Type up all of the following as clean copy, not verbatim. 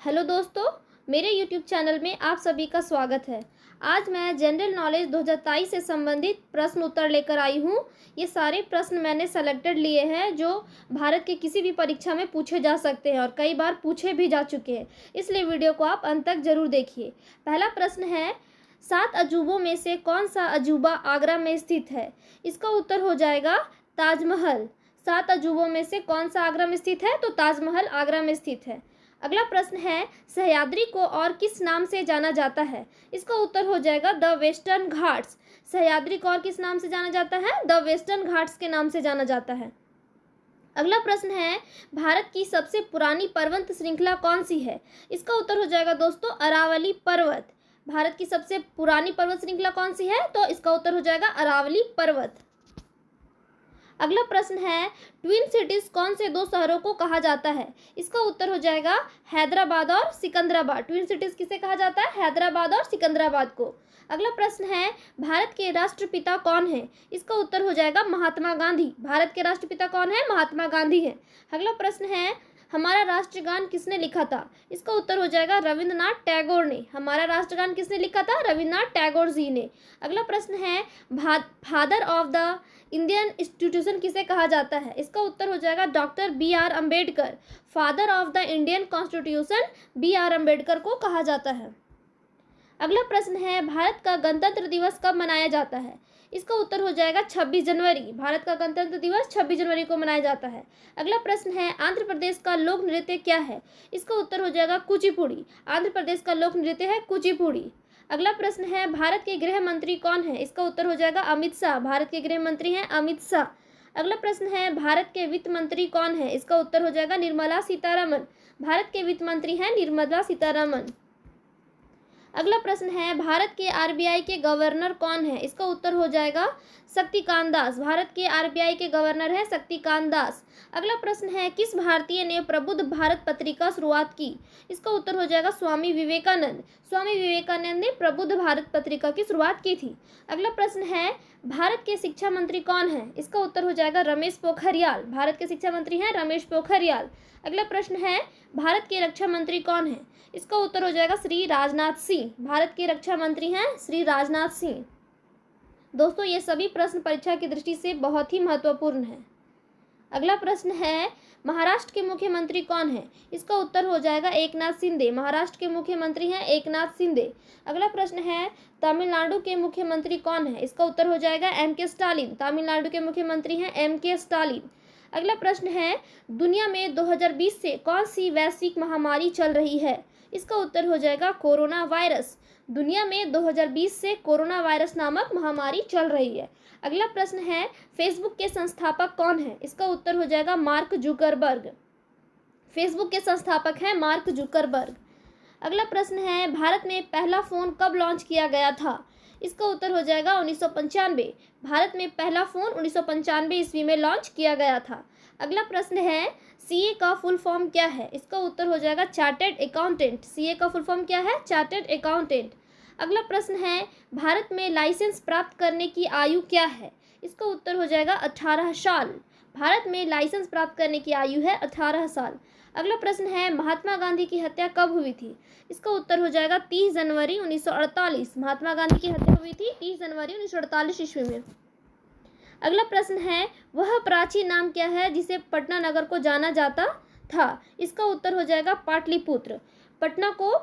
Hello दोस्तों, मेरे YouTube channel में आप सभी का स्वागत है। आज मैं जनरल नॉलेज 2023 से संबंधित प्रश्न उत्तर लेकर आई हूँ। ये सारे प्रश्न मैंने सेलेक्टेड लिए हैं जो भारत के किसी भी परीक्षा में पूछे जा सकते हैं और कई बार पूछे भी जा चुके हैं, इसलिए वीडियो को आप अंत तक जरूर देखिए। पहला प्रश्न है, 7 अजूबों में से कौन सा अजूबा आगरा में स्थित है? इसका उत्तर हो जाएगा ताजमहल। 7 अजूबों में से कौन सा आगरा में स्थित है? तो ताजमहल आगरा में स्थित है। अगला प्रश्न है, सह्याद्री को और किस नाम से जाना जाता है? इसका उत्तर हो जाएगा द वेस्टर्न घाट्स। सह्याद्री को और किस नाम से जाना जाता है? द वेस्टर्न घाट्स के नाम से जाना जाता है। अगला प्रश्न है, भारत की सबसे पुरानी पर्वत श्रृंखला कौन सी है? इसका उत्तर हो जाएगा दोस्तों अरावली पर्वत। भारत की सबसे पुरानी पर्वत श्रृंखला कौन सी है? तो इसका उत्तर हो जाएगा अरावली पर्वत। अगला प्रश्न है, ट्विन सिटीज कौन से दो शहरों को कहा जाता है? इसका उत्तर हो जाएगा हैदराबाद और सिकंदराबाद। ट्विन सिटीज किसे कहा जाता है? हैदराबाद और सिकंदराबाद को। अगला प्रश्न है, भारत के राष्ट्रपिता कौन है? इसका उत्तर हो जाएगा महात्मा गांधी। भारत के राष्ट्रपिता कौन है? महात्मा गांधी है। अगला प्रश्न है, हमारा राष्ट्रगान किसने लिखा था? इसका उत्तर हो जाएगा रविंद्रनाथ टैगोर ने। हमारा राष्ट्रगान किसने लिखा था? रविंद्रनाथ टैगोर जी ने। अगला प्रश्न है, father of the Indian institution किसे कहा जाता है? इसका उत्तर हो जाएगा doctor B R Ambedkar. Father of the Indian constitution B R Ambedkar को कहा जाता है। अगला प्रश्न है, भारत का गणतंत्र दिवस कब मनाया जाता है? इसका उत्तर हो जाएगा 26 जनवरी। भारत का गणतंत्र दिवस 26 जनवरी को मनाया जाता है। अगला प्रश्न है, आंध्र प्रदेश का लोक नृत्य क्या है? इसका उत्तर हो जाएगा कुचिपुड़ी। आंध्र प्रदेश का लोक नृत्य है कुचिपुड़ी। अगला प्रश्न है, भारत के गृह मंत्री कौन है? इसका उत्तर हो जाएगा अमित शाह। भारत के गृह मंत्री हैं अमित शाह। अगला प्रश्न है, भारत के वित्त मंत्री कौन है? इसका उत्तर हो जाएगा निर्मला सीतारमन। भारत के वित्त मंत्री हैं निर्मला सीतारमन। अगला प्रश्न है, भारत के आरबीआई के गवर्नर कौन है? इसका उत्तर हो जाएगा शक्तिकांत दास। भारत के आरबीआई के गवर्नर है शक्तिकांत दास। अगला प्रश्न है, किस भारतीय ने प्रबुद्ध भारत पत्रिका शुरुआत की? इसका उत्तर हो जाएगा स्वामी विवेकानंद। स्वामी विवेकानंद ने प्रबुद्ध भारत पत्रिका की शुरुआत की थी। अगला प्रश्न है, भारत के शिक्षा मंत्री कौन है? इसका उत्तर हो जाएगा रमेश पोखरियाल। भारत के शिक्षा मंत्री हैं रमेश पोखरियाल। अगला प्रश्न है, भारत के रक्षा मंत्री कौन है? इसका उत्तर हो जाएगा श्री राजनाथ सिंह। भारत के रक्षा मंत्री हैं श्री राजनाथ सिंह। दोस्तों, ये सभी प्रश्न परीक्षा की दृष्टि से बहुत ही महत्वपूर्ण है। अगला प्रश्न है, महाराष्ट्र के मुख्यमंत्री कौन है? इसका उत्तर हो जाएगा एकनाथ शिंदे। महाराष्ट्र के मुख्यमंत्री हैं एकनाथ शिंदे। अगला प्रश्न है, तमिलनाडु के मुख्यमंत्री कौन है? इसका उत्तर हो जाएगा एम के स्टालिन। तमिलनाडु के मुख्यमंत्री हैं एम के स्टालिन। अगला प्रश्न है, दुनिया में 2020 से कौन सी वैश्विक महामारी चल रही है? इसका उत्तर हो जाएगा कोरोना वायरस। दुनिया में 2020 से कोरोना वायरस नामक महामारी चल रही है। अगला प्रश्न है, फेसबुक के संस्थापक कौन है? इसका उत्तर हो जाएगा मार्क जुकरबर्ग। फेसबुक के संस्थापक हैं मार्क जुकरबर्ग। अगला प्रश्न है, भारत में पहला फोन कब लॉन्च किया गया था? इसका उत्तर हो जाएगा 1995। भारत में पहला फोन 1995 ईस्वी में लॉन्च किया गया था। अगला प्रश्न है, सीए का फुल फॉर्म क्या है? इसका उत्तर हो जाएगा चार्टर्ड अकाउंटेंट। सीए का फुल फॉर्म क्या है? Chartered accountant. अगला प्रश्न है, भारत में लाइसेंस प्राप्त करने की आयु क्या है? इसका उत्तर हो जाएगा 18 साल। भारत में लाइसेंस प्राप्त करने की आयु है 18 साल। अगला प्रश्न है, महात्मा गांधी की हत्या कब हुई थी? इसका उत्तर हो जाएगा 30 जनवरी 1948। महात्मा गांधी की हत्या हुई थी 30 जनवरी 1948 ईस्वी में। अगला प्रश्न है, वह प्राचीन नाम क्या है जिसे पटना नगर को जाना जाता था? इसका उत्तर हो जाएगा पाटलिपुत्र। पटना को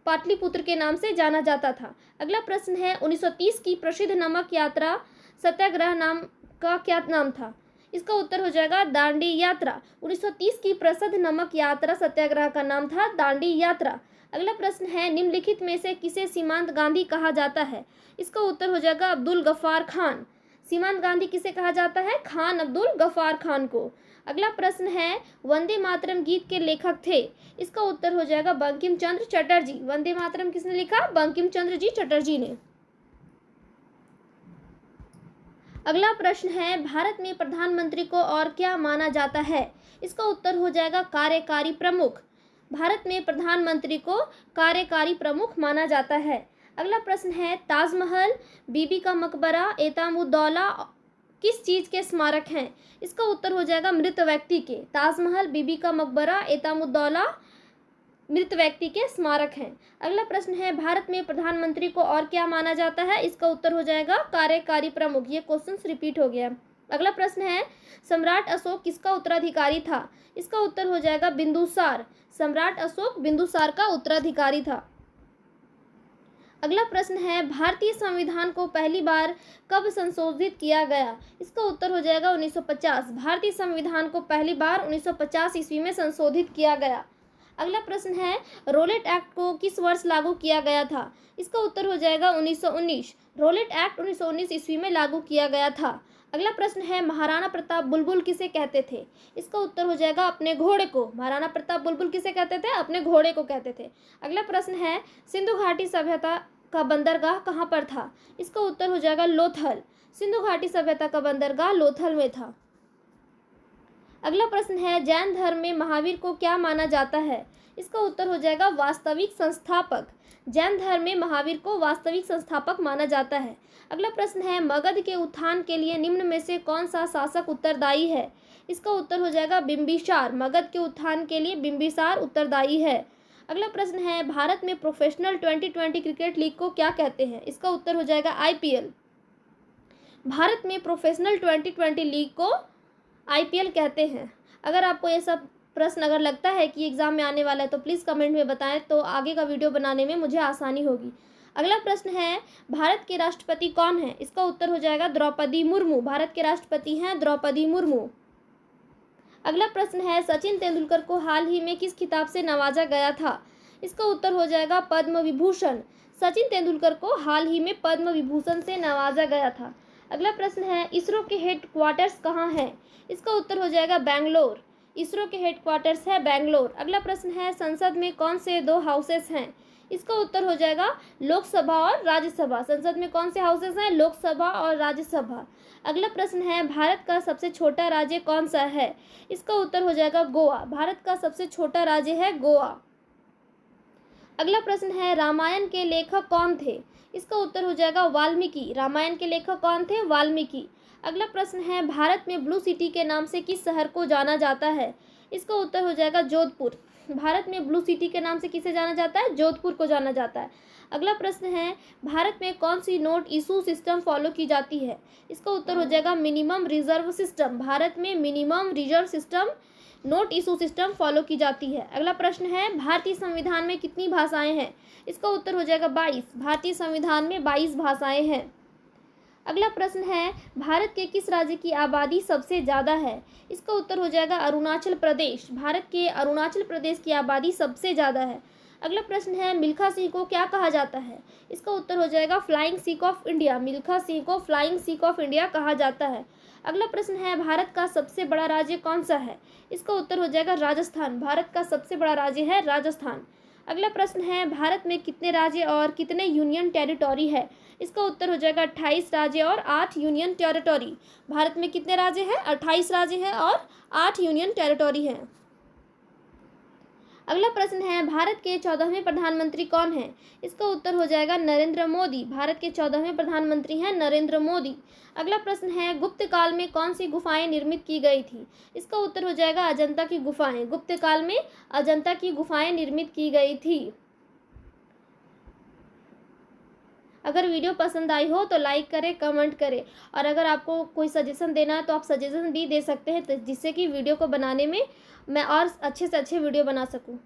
पाटलिपुत्र के नाम से जाना जाता था। अगला प्रश्न है, 1930 की प्रसिद्ध नमक यात्रा सत्याग्रह नाम का क्या नाम था? इसका उत्तर हो जाएगा दांडी यात्रा। 1930 की प्रसिद्ध नमक यात्रा सत्याग्रह का नाम था दांडी यात्रा। अगला प्रश्न है, निम्नलिखित में से किसे सीमांत गांधी कहा जाता है? इसका उत्तर हो जाएगा अब्दुल गफ्फार खान। सीमांत गांधी किसे कहा जाता है? खान अब्दुल गफ्फार खान को। अगला प्रश्न है, वंदे मातरम गीत के लेखक थे? इसका उत्तर हो जाएगा बंकिम चंद्र चटर्जी। वंदे मातरम किसने लिखा? बंकिम चंद्र जी चटर्जी ने। अगला प्रश्न है, भारत में प्रधानमंत्री को और क्या माना जाता है? इसका उत्तर हो जाएगा कार्यकारी प्रमुख। भारत में प्रधानमंत्री को कार्यकारी प्रमुख माना जाता है। अगला प्रश्न है, ताजमहल, बीबी का मकबरा, एतामुद्दौला किस चीज के स्मारक हैं? इसका उत्तर हो जाएगा मृत व्यक्ति के। ताजमहल, बीबी का मकबरा, एतामुद्दौला मृत व्यक्ति के स्मारक हैं। अगला प्रश्न है, भारत में प्रधानमंत्री को और क्या माना जाता है? इसका उत्तर हो जाएगा कार्यकारी प्रमुख। ये क्वेश्चन रिपीट हो गया। अगला प्रश्न है, सम्राट अशोक किसका उत्तराधिकारी था? इसका उत्तर हो जाएगा बिंदुसार। सम्राट अशोक बिंदुसार का उत्तराधिकारी था। अगला प्रश्न है, भारतीय संविधान को पहली बार कब संशोधित किया गया? इसका उत्तर हो जाएगा 1950। भारतीय संविधान को पहली बार 1950 ईस्वी में संशोधित किया गया। अगला प्रश्न है, रोलेट एक्ट को किस वर्ष लागू किया गया था? इसका उत्तर हो जाएगा 1919। रोलेट एक्ट 1919 ईस्वी में लागू किया गया था। अगला प्रश्न है, महाराणा प्रताप बुलबुल किसे कहते थे? इसका उत्तर हो जाएगा अपने घोड़े को। महाराणा प्रताप बुलबुल किसे कहते थे? अपने घोड़े को कहते थे। अगला प्रश्न है, सिंधु घाटी सभ्यता का बंदरगाह कहाँ पर था? इसका उत्तर हो जाएगा लोथल। सिंधु घाटी सभ्यता का बंदरगाह लोथल में था। अगला प्रश्न है, जैन धर्म में महावीर को क्या माना जाता है? इसका उत्तर हो जाएगा वास्तविक संस्थापक। जैन धर्म में महावीर को वास्तविक संस्थापक माना जाता है। अगला प्रश्न है, मगध के उत्थान के लिए निम्न में से कौन सा शासक उत्तरदायी है? इसका उत्तर हो जाएगा बिंबिसार। मगध के उत्थान के लिए बिंबिसार उत्तरदायी है। अगला प्रश्न है, भारत में प्रोफेशनल 2020 क्रिकेट लीग को क्या कहते हैं? इसका उत्तर हो जाएगा IPL। भारत में प्रोफेशनल 2020 लीग को IPL कहते हैं। अगर आपको ये सब प्रश्न अगर लगता है कि एग्जाम में आने वाला है तो प्लीज़ कमेंट में बताएं, तो आगे का वीडियो बनाने में मुझे आसानी होगी। अगला प्रश्न है, भारत के राष्ट्रपति कौन है? इसका उत्तर हो जाएगा द्रौपदी मुर्मू। भारत के राष्ट्रपति हैं द्रौपदी मुर्मू। अगला प्रश्न है, सचिन तेंदुलकर को हाल ही में किस खिताब से नवाजा गया था? इसका उत्तर हो जाएगा पद्म विभूषण। सचिन तेंदुलकर को हाल ही में पद्म विभूषण से नवाजा गया था। अगला प्रश्न है, इसरो के हेडक्वार्टर्स कहाँ है? इसका उत्तर हो जाएगा बेंगलोर। इसरो के हेडक्वार्टर्स है बेंगलोर। अगला प्रश्न है, संसद में कौन से 2 हाउसेस हैं? इसका उत्तर हो जाएगा लोकसभा और राज्यसभा। संसद में कौन से हाउसेस हैं? लोकसभा और राज्यसभा। अगला प्रश्न है, भारत का सबसे छोटा राज्य कौन सा है? इसका उत्तर हो जाएगा गोवा। भारत का सबसे छोटा राज्य है गोवा। अगला प्रश्न है, रामायण के लेखक कौन थे? इसका उत्तर हो जाएगा वाल्मीकि। रामायण के लेखक कौन थे? वाल्मीकि। अगला प्रश्न है, भारत में ब्लू सिटी के नाम से किस शहर को जाना जाता है? इसका उत्तर हो जाएगा जोधपुर। भारत में ब्लू सिटी के नाम से किसे जाना जाता है? जोधपुर को जाना जाता है। अगला प्रश्न है, भारत में कौन सी नोट इशू सिस्टम फॉलो की जाती है? इसका उत्तर हो जाएगा मिनिमम रिजर्व सिस्टम। भारत में minimum reserve system note issue system follow की जाती है। अगला प्रश्न है, भारतीय संविधान में कितनी भाषाएं हैं? इसका उत्तर हो जाएगा 22। भारतीय संविधान में 22 भाषाएं हैं। अगला प्रश्न है, भारत के किस राज्य की आबादी सबसे ज़्यादा है? इसका उत्तर हो जाएगा अरुणाचल प्रदेश। भारत के अरुणाचल प्रदेश की आबादी सबसे ज़्यादा है। अगला प्रश्न है, मिल्खा सिंह को क्या कहा जाता है? इसका उत्तर हो जाएगा flying Sikh of India. Milkha Singh को फ्लाइंग सिख ऑफ इंडिया कहा जाता है। अगला प्रश्न है, भारत का सबसे बड़ा राज्य कौन सा है? इसका उत्तर हो जाएगा राजस्थान। भारत का सबसे बड़ा राज्य है राजस्थान। अगला प्रश्न है, भारत में कितने राज्य और कितने यूनियन टेरिटोरी है? इसका उत्तर हो जाएगा 28 राज्य और 8 यूनियन टेरिटोरी। भारत में कितने राज्य हैं? 28 राज्य हैं और 8 यूनियन टेरिटोरी हैं। अगला प्रश्न है, भारत के 14वें प्रधानमंत्री कौन हैं? इसका उत्तर हो जाएगा नरेंद्र मोदी। भारत के 14वें प्रधानमंत्री हैं नरेंद्र मोदी। अगला प्रश्न है, गुप्त काल में कौन सी गुफाएं निर्मित की गई थी? इसका उत्तर हो जाएगा अजंता की गुफाएं। गुप्त काल में अजंता की गुफाएं निर्मित की गई थी। अगर वीडियो पसंद आई हो तो लाइक करें, कमेंट करें, और अगर आपको कोई सजेशन देना है तो आप सजेशन भी दे सकते हैं, जिससे कि वीडियो को बनाने में मैं और अच्छे से अच्छे वीडियो बना सकूं।